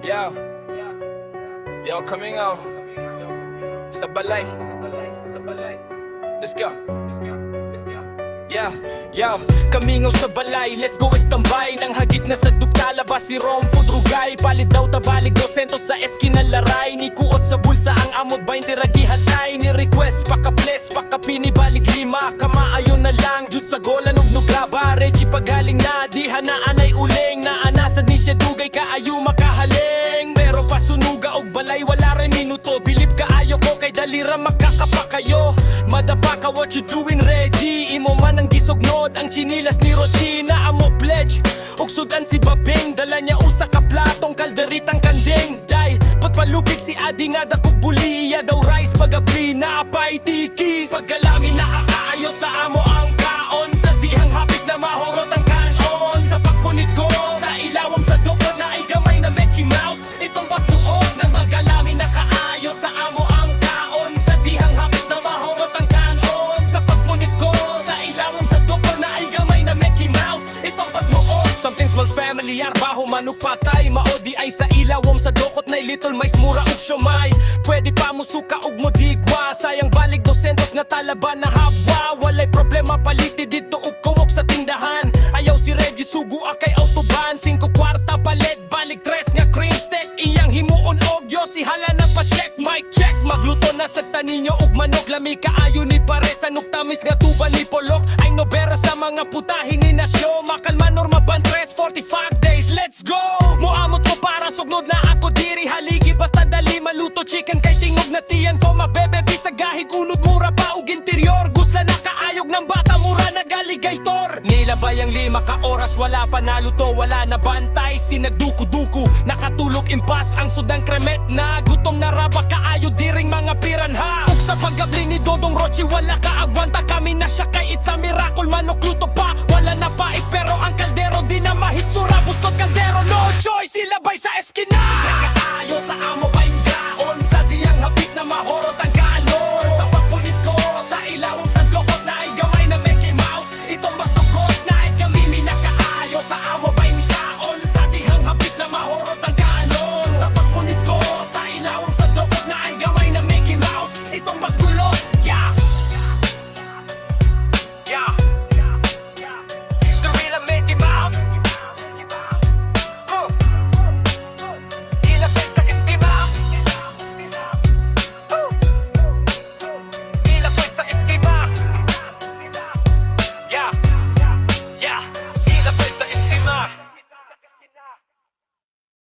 Yo, yo, coming out sa balay. Let's go. Yeah, yo, kamingaw sa balay, let's go estambay. Nang hagit na sa dugta, labas si Rom Food Rugay. Palit daw tabalig 200 sa eskinal laray. Ni kuot sa bulsa ang amod 20 ragi hatay. Ni request paka-bless, paka-pini balik 5. Kamaayo na lang, jud sa gola nugnog graba. Reggie pagaling na, di hanaan ay uling. Naanasad ni siya dugay, kaayo makahaling. Pero pasunuga og balay, wala rin minuto. Bilib kaayo ko, kay dalira makakapa kayo. Madapa ka, what you doing Reggie? Imo man ang gisugnod, ang chinilas ni Rochi na amo pledge. Ugsudan si Babing, dala niya usa ka platong kalderitang kanding. Dahil patpalubig si Adi nga dakog buliya. Daw rice pagabli na apay tiki. Pagkalami na akaayo sa amo ang kaon. Sa dihang hapit na mahurot ang kanon. Sa pagpunit ko, sa ilawom sa duko na ay gamay na Mickey Mouse. Itong bastuog na magalami na kaayo sa amo ang kaon. Sa dihang hapit na mahurot ang kanon. Sa pagpunit ko, sa ilawom sa duko na ay gamay na Mickey Mouse. Itong bastuog. Something smells familiar, baho manok patay. Maodi ay sa ilawom sa dukot na little mais mura ug siomay. Pwede pa mo suka ug mo digwa. Sayang balik 200 nga talaban na habwa. Walay problema paliti dito ug kuwok sa tindahan. Ayaw si Reggie sugo akay autoban. 5 kwarta palit balik 3 nga cream steak. Iyang himuon og yo si hala na pa check mic check. Magluto na sa taninyo ug manok. Lami kaayo ni Pares anok tamis nga tuban ni Polok. Ay nobera sa mga putahin ni Nasyo. Makalma norma ban 45 days, let's go! Muamot ko para sugnod na ako diri haligi. Basta dali maluto chicken kay tingog na tiyan ko. Mabebe bisag gahig unod mura pa ug interior. Gusla na kaayog ng bata mura na galigator. Nilabay ang 5 ka oras wala pa naluto. Wala na bantay sinagduku-duku. Nakatulog impas ang sudang kremet na. Gutom na raba kaayo diring mga piranha. Ug sa pagabli ni Dodong Rochi wala kaagwanta. Kami na siya kay it's a miracle manok luto pa. Wala na pait pero ang kaldero di na mahitsura. Bustot kaldero no choice ilabay sa eskina. Nakaayo sa amo